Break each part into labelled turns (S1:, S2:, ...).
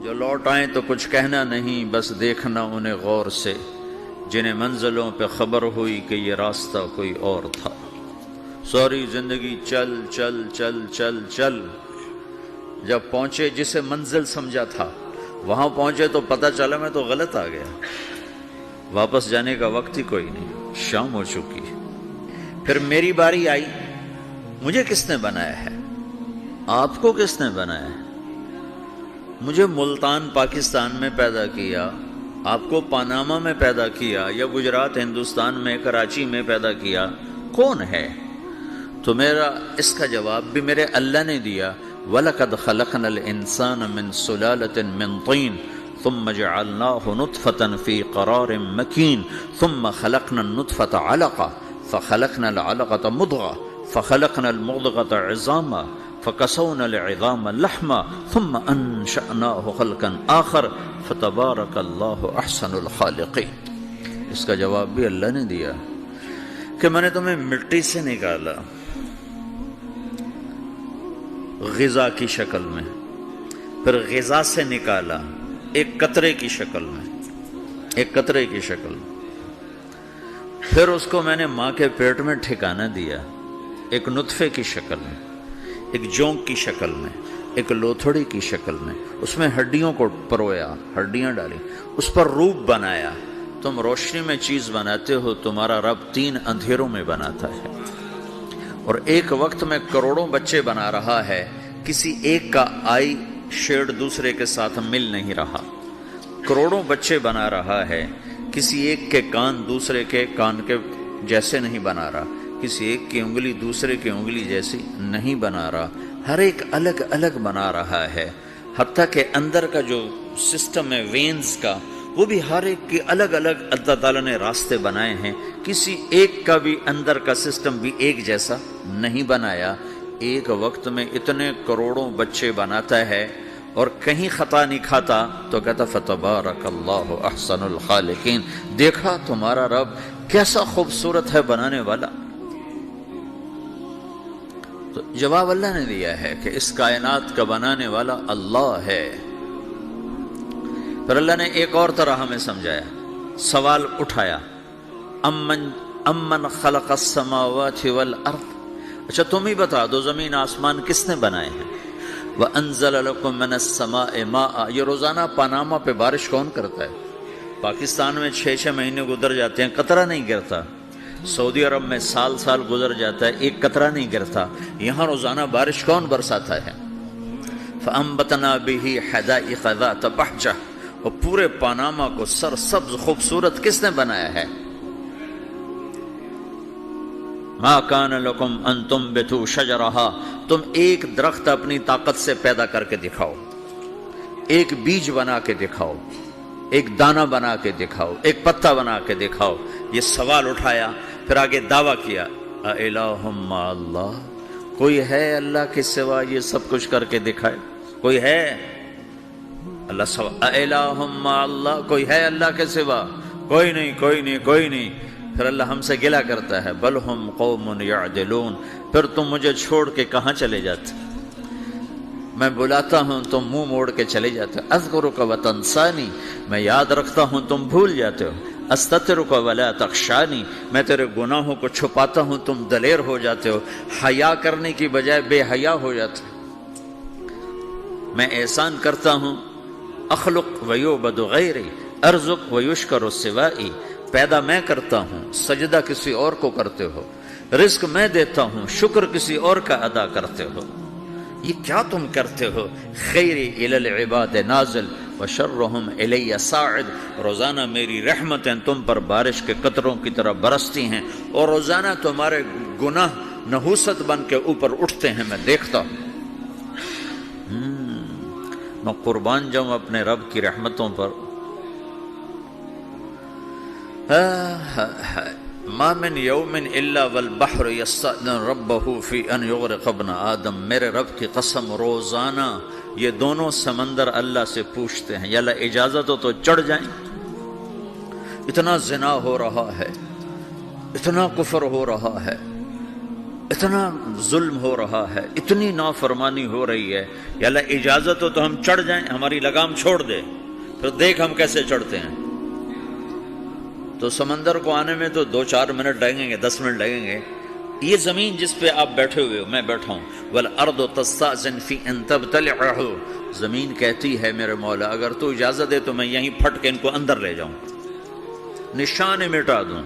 S1: جو لوٹ آئیں تو کچھ کہنا نہیں، بس دیکھنا انہیں غور سے، جنہیں منزلوں پہ خبر ہوئی کہ یہ راستہ کوئی اور تھا۔ ساری زندگی چل چل چل چل چل، جب پہنچے جسے منزل سمجھا تھا وہاں پہنچے تو پتہ چلا میں تو غلط آ گیا، واپس جانے کا وقت ہی کوئی نہیں، شام ہو چکی۔ پھر میری باری آئی، مجھے کس نے بنایا ہے؟ آپ کو کس نے بنایا ہے؟ مجھے ملتان پاکستان میں پیدا کیا، آپ کو پاناما میں پیدا کیا، یا گجرات ہندوستان میں کراچی میں پیدا کیا، کون ہے؟ تو میرا اس کا جواب بھی میرے اللہ نے دیا، وَلَقَدْ خَلَقْنَا الْإِنسَانَ مِنْ سُلَالَةٍ مِنْ طِينٍ ثُمَّ جَعَلْنَاهُ نُطْفَةً فِي قَرَارٍ مَكِينٍ ثُمَّ خَلَقْنَا النُّطْفَةَ عَلَقَةً فَخَلَقْنَا الْعَلَقَةَ مُضْغَةً فَخَلَقْنَا الْمُضْغَةَ عِظَامًا فَكَسَوْنَا الْعِظَامَ لَحْمًا ثُمَّ أَنشَأْنَاهُ خَلْقًا آخَرَ فَتَبَارَكَ اللَّهُ أَحْسَنُ الْخَالِقِينَ۔ اس کا جواب بھی اللہ نے دیا کہ میں نے تمہیں مٹی سے نکالا غذا کی شکل میں، پھر غذا سے نکالا ایک قطرے کی شکل میں، ایک قطرے کی شکل میں، پھر اس کو میں نے ماں کے پیٹ میں ٹھکانہ دیا ایک نطفے کی شکل میں، ایک جونک کی شکل میں، ایک لوتھڑی کی شکل میں، اس میں ہڈیوں کو پرویا، ہڈیاں ڈالی، اس پر روپ بنایا۔ تم روشنی میں چیز بناتے ہو، تمہارا رب 3 اندھیروں میں بناتا ہے، اور ایک وقت میں کروڑوں بچے بنا رہا ہے، کسی ایک کا آئی شیڈ دوسرے کے ساتھ مل نہیں رہا، کروڑوں بچے بنا رہا ہے، کسی ایک کے کان دوسرے کے کان کے جیسے نہیں بنا رہا، کسی ایک کی انگلی دوسرے کی انگلی جیسی نہیں بنا رہا، ہر ایک الگ الگ بنا رہا ہے، حتیٰ کہ اندر کا جو سسٹم ہے وینز کا، وہ بھی ہر ایک کی الگ الگ اللہ تعالیٰ نے راستے بنائے ہیں، کسی ایک کا بھی اندر کا سسٹم بھی ایک جیسا نہیں بنایا۔ ایک وقت میں اتنے کروڑوں بچے بناتا ہے اور کہیں خطا نہیں کھاتا، تو کہتا فتبارک اللہ احسن الخالقین، دیکھا تمہارا رب کیسا خوبصورت ہے بنانے والا۔ تو جواب اللہ نے دیا ہے کہ اس کائنات کا بنانے والا اللہ ہے۔ پھر اللہ نے ایک اور طرح ہمیں سمجھایا، سوال اٹھایا، امن خلق السماوات والارض، اچھا تم ہی بتا دو زمین آسمان کس نے بنائے ہیں؟ وَأَنزَلَ لَكُم مِّنَ السَّمَاءِ مَاءً، یہ روزانہ پاناما پہ بارش کون کرتا ہے؟ پاکستان میں 6 مہینے گزر جاتے ہیں، قطرہ نہیں گرتا، سعودی عرب میں سال سال گزر جاتا ہے، ایک قطرہ نہیں گرتا، یہاں روزانہ بارش کون برساتا ہے؟ فَأَنبَتْنَا بِهِ حَدَائِقَ ذَاتَ بَهْجَةٍ، اور پورے پاناما کو سرسبز خوبصورت کس نے بنایا ہے؟ مَا كَانَ لَكُمْ أَن تُنبِتُوا شَجَرَهَا، تم ایک درخت اپنی طاقت سے پیدا کر کے دکھاؤ، ایک بیج بنا کے دکھاؤ، ایک دانہ بنا کے دکھاؤ، ایک پتا بنا کے دکھاؤ۔ یہ سوال اٹھایا، پھر آگے دعویٰ کیا، اَإِلَٰهٌ مَّعَ اللَّهِ، کوئی ہے اللہ کے سوا یہ سب کچھ کر کے دکھائے؟ کوئی ہے؟ اللہ سوال، اَإِلَٰهٌ مَّعَ اللَّهِ، کوئی ہے اللہ کے سوا؟ کوئی نہیں، کوئی نہیں، کوئی نہیں۔ پھر اللہ ہم سے گلہ کرتا ہے، بل ہم قوم یعدلون، پھر تم مجھے چھوڑ کے کہاں چلے جاتے؟ میں بلاتا ہوں تم منہ موڑ کے چلے جاتے ہو، اذکرک وتنسانی، میں یاد رکھتا ہوں تم بھول جاتے ہو، استترک ولا تخشانی، میں تیرے گناہوں کو چھپاتا ہوں تم دلیر ہو جاتے ہو، حیا کرنے کی بجائے بے حیا ہو جاتے ہو، میں احسان کرتا ہوں، اخلق ویعبد غیری ارزق ویشکر سوائی، پیدا میں کرتا ہوں، سجدہ کسی اور کو کرتے ہو، رزق میں دیتا ہوں، شکر کسی اور کا ادا کرتے ہو، یہ کیا تم کرتے ہو؟ خیری الی العباد نازل وشرہم الی صاعد، روزانہ میری رحمتیں تم پر بارش کے قطروں کی طرح برستی ہیں، اور روزانہ تمہارے گناہ نحوست بن کے اوپر اٹھتے ہیں، میں دیکھتا ہوں۔ میں قربان جاؤں اپنے رب کی رحمتوں پر۔ ما من یوم الا والبحر یستأذن ربہ فی ان یغرق ابن آدم، میرے رب کی قسم روزانہ یہ دونوں سمندر اللہ سے پوچھتے ہیں، یا اللہ اجازت ہو تو چڑھ جائیں، اتنا زنا ہو رہا ہے، اتنا کفر ہو رہا ہے، اتنا ظلم ہو رہا ہے، اتنی نافرمانی ہو رہی ہے، یا اللہ اجازت ہو تو ہم چڑھ جائیں، ہماری لگام چھوڑ دے، پھر دیکھ ہم کیسے چڑھتے ہیں۔ تو سمندر کو آنے میں تو 2-4 منٹ لگیں گے، 10 منٹ لگیں گے۔ یہ زمین جس پہ آپ بیٹھے ہوئے ہو، میں بیٹھا ہوں، والارض تستأذن فی ان تبتلعہ، زمین کہتی ہے میرے مولا اگر تو اجازت دے تو میں یہیں پھٹ کے ان کو اندر لے جاؤں، نشان مٹا دوں۔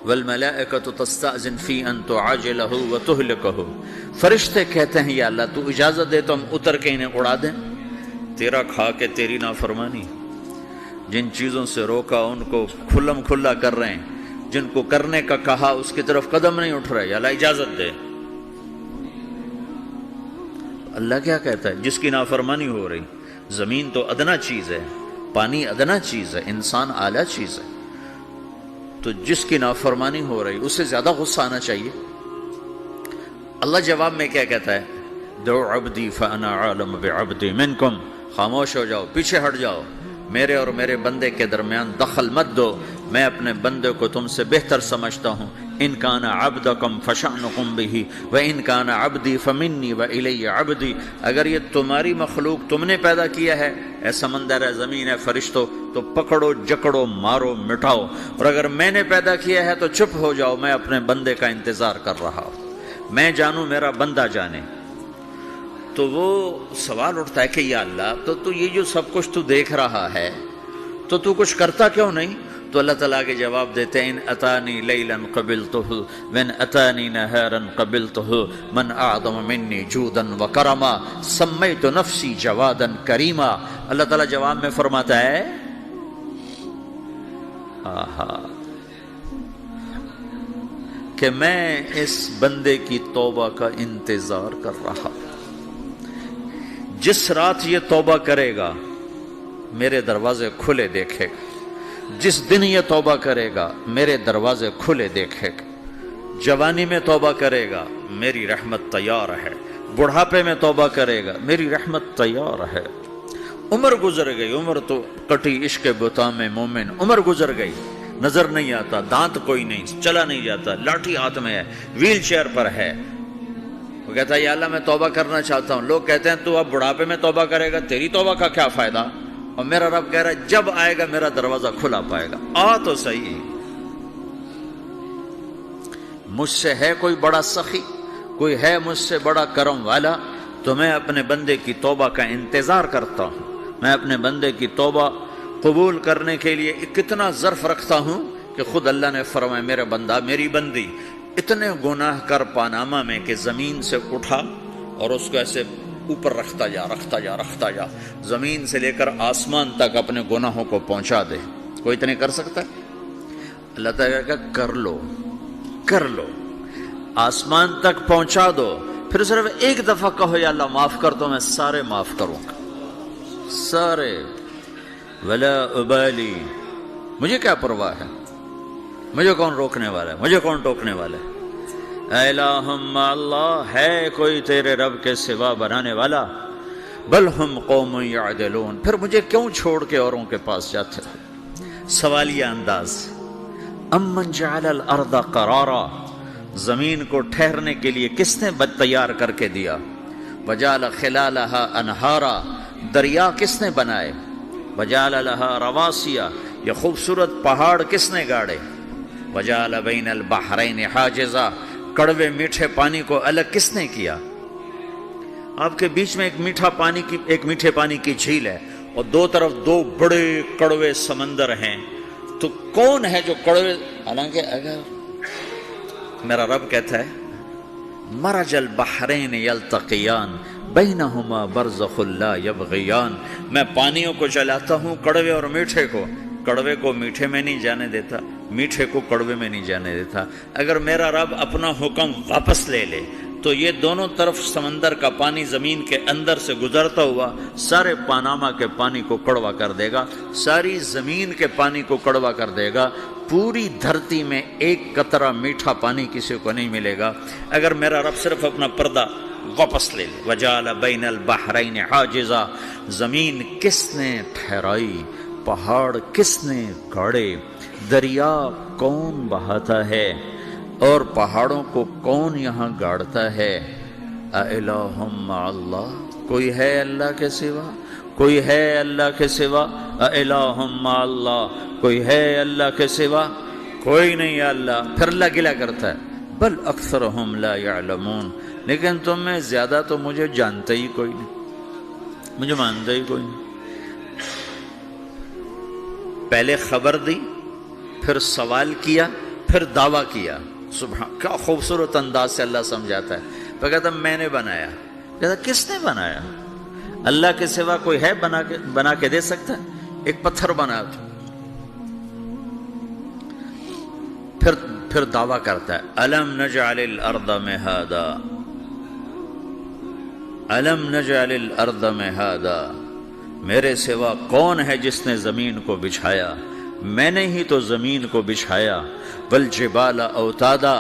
S1: والملائکۃ تستأذن فی ان تعاجلہ وتہلکہ، فرشتے کہتے ہیں یا اللہ تو اجازت دے تو ہم اتر کے انہیں اڑا دیں، تیرا کھا کے تیری نافرمانی۔ جن چیزوں سے روکا ان کو کھلم کھلا کر رہے ہیں، جن کو کرنے کا کہا اس کی طرف قدم نہیں اٹھ رہے، یا اللہ اجازت دے۔ اللہ کیا کہتا ہے؟ جس کی نافرمانی ہو رہی، زمین تو ادنا چیز ہے، پانی ادنا چیز ہے، انسان اعلیٰ چیز ہے، تو جس کی نافرمانی ہو رہی اس سے زیادہ غصہ آنا چاہیے۔ اللہ جواب میں کیا کہتا ہے؟ دعو عبدی فانا عالم بعبدی منکم، خاموش ہو جاؤ، پیچھے ہٹ جاؤ، میرے اور میرے بندے کے درمیان دخل مت دو، میں اپنے بندے کو تم سے بہتر سمجھتا ہوں۔ ان کان عبدکم فشأنکم بہ وان کان عبدی فمنی والی عبدی، اگر یہ تمہاری مخلوق تم نے پیدا کیا ہے، اے سمندر ہے، زمین ہے، فرشتوں، تو پکڑو جکڑو مارو مٹاؤ، اور اگر میں نے پیدا کیا ہے تو چپ ہو جاؤ، میں اپنے بندے کا انتظار کر رہا ہوں، میں جانوں میرا بندہ جانے۔ تو وہ سوال اٹھتا ہے کہ یا اللہ تو یہ جو سب کچھ تو دیکھ رہا ہے تو کچھ کرتا کیوں نہیں؟ تو اللہ تعالیٰ کے جواب دیتے ہیں ان اتانی لیلا قبلتہ وان اتانی نہارا قبلتہ من اعظم منی جودا وکرما سمیت نفسی جوادا کریما۔ اللہ تعالیٰ جواب میں فرماتا ہے کہ میں اس بندے کی توبہ کا انتظار کر رہا ہوں، جس رات یہ توبہ کرے گا میرے دروازے کھلے دیکھے گا، جس دن یہ توبہ کرے گا میرے دروازے کھلے دیکھے گا، جوانی میں توبہ کرے گا میری رحمت تیار ہے، بڑھاپے میں توبہ کرے گا میری رحمت تیار ہے۔ عمر گزر گئی، عمر تو کٹی عشق بتا میں مومن، عمر گزر گئی، نظر نہیں آتا، دانت کوئی نہیں، چلا نہیں جاتا، لاٹھی ہاتھ میں ہے، ویل چیئر پر ہے، وہ کہتا ہے یا اللہ میں توبہ کرنا چاہتا ہوں۔ لوگ کہتے ہیں تو اب بڑھاپے میں توبہ کرے گا، تیری توبہ کا کیا فائدہ؟ اور میرا رب کہہ رہا ہے جب آئے گا میرا دروازہ کھلا پائے گا، آ تو صحیح، مجھ سے ہے کوئی بڑا سخی، کوئی ہے مجھ سے بڑا کرم والا، تو میں اپنے بندے کی توبہ کا انتظار کرتا ہوں، میں اپنے بندے کی توبہ قبول کرنے کے لیے کتنا ظرف رکھتا ہوں کہ خود اللہ نے فرمایا میرا بندہ میری بندی اتنے گناہ کر پاناما میں کہ زمین سے اٹھا اور اس کو ایسے اوپر رکھتا جا، زمین سے لے کر آسمان تک اپنے گناہوں کو پہنچا دے۔ کوئی اتنے کر سکتا ہے؟ اللہ تعالیٰ کا کر لو، آسمان تک پہنچا دو، پھر صرف ایک دفعہ کہو یا اللہ معاف کر تو میں سارے معاف کروں گا، سارے، ولا ابالی، مجھے کیا پرواہ ہے، مجھے کون روکنے والا ہے، مجھے کون ٹوکنے والا ہے؟ اے الہم اللہ، ہے کوئی تیرے رب کے سوا بنانے والا؟ بل ہم قوم یعدلون، پھر مجھے کیوں چھوڑ کے اوروں کے پاس جاتے ہو؟ سوالیہ انداز۔ امن جعل الارض قرارا، زمین کو ٹھہرنے کے لیے کس نے تیار کر کے دیا؟ وجعل خلالہا انہارا، دریا کس نے بنائے؟ وجعل لہا رواسیا، یہ خوبصورت پہاڑ کس نے گاڑے؟ وجعل بین البحرین حاجزا، کڑوے میٹھے پانی کو الگ کس نے کیا؟ آپ کے بیچ میں ایک میٹھے پانی کی جھیل ہے اور دو طرف دو بڑے کڑوے سمندر ہیں، تو کون ہے جو کڑوے؟ حالانکہ اگر میرا رب کہتا ہے مرج البحرین یلتقیان بینہما برزخ لا یبغیان، میں پانیوں کو چلاتا ہوں، کڑوے اور میٹھے کو، کڑوے کو میٹھے میں نہیں جانے دیتا، میٹھے کو کڑوے میں نہیں جانے دیتا۔ اگر میرا رب اپنا حکم واپس لے لے تو یہ دونوں طرف سمندر کا پانی زمین کے اندر سے گزرتا ہوا سارے پاناما کے پانی کو کڑوا کر دے گا، ساری زمین کے پانی کو کڑوا کر دے گا، پوری دھرتی میں ایک قطرہ میٹھا پانی کسی کو نہیں ملے گا اگر میرا رب صرف اپنا پردہ واپس لے لے۔ وجعل بین البحرین حاجزا، زمین کس نے ٹھہرائی، پہاڑ کس نے گاڑے، دریا کون بہاتا ہے؟ اور پہاڑوں کو کون یہاں گاڑتا ہے؟ اِلَٰهٌ مَّعَ اللَّهِ، کوئی ہے اللہ کے سوا؟ کوئی ہے اللہ کے سوا؟ اِلَٰهٌ مَّعَ اللَّهِ، کوئی ہے اللہ کے سوا؟ کوئی نہیں ہے اللہ۔ پھر اللہ گلہ کرتا ہے بل اکثرہم لا یعلمون، لیکن تم میں زیادہ تو مجھے جانتا ہی کوئی نہیں، مجھے مانتا ہی کوئی نہیں۔ پہلے خبر دی، پھر سوال کیا، پھر دعویٰ کیا۔ سبحان، کیا خوبصورت انداز سے اللہ سمجھاتا ہے۔ پھر کہتا میں نے بنایا۔ کہتا کس نے بنایا؟ اللہ کے سوا کوئی ہے بنا کے دے سکتا ہے؟ ایک پتھر بنا تو پھر دعویٰ کرتا ہے الم نجعل الارض مہادا، الم نجعل الارض مہادا، میرے سوا کون ہے جس نے زمین کو بچھایا؟ میں نے ہی تو زمین کو بچھایا۔ والجبال اوتادا،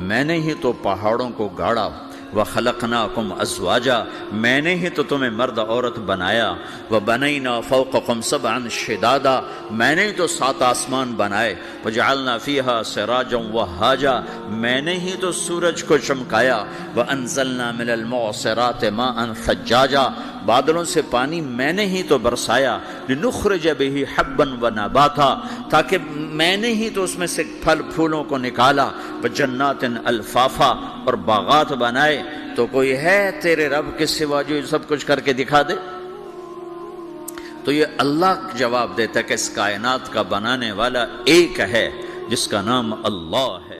S1: میں نے ہی تو پہاڑوں کو گاڑا۔ وخلقناکم ازواجا، میں نے ہی تو تمہیں مرد عورت بنایا۔ وبنینا فوقکم سبعا شدادا، میں نے ہی تو 7 آسمان بنائے۔ وجعلنا فیہا سراجا وہاجا، میں نے ہی تو سورج کو چمکایا۔ وانزلنا من المعصرات ماء ثجاجا، بادلوں سے پانی میں نے ہی تو برسایا۔ لنخرج بہ حبا ونباتا، تاکہ میں نے ہی تو اس میں سے پھل پھولوں کو نکالا۔ وجنات الفافا، اور باغات بنائے۔ تو کوئی ہے تیرے رب کے سوا جو سب کچھ کر کے دکھا دے؟ تو یہ اللہ جواب دیتا ہے کہ اس کائنات کا بنانے والا ایک ہے جس کا نام اللہ ہے۔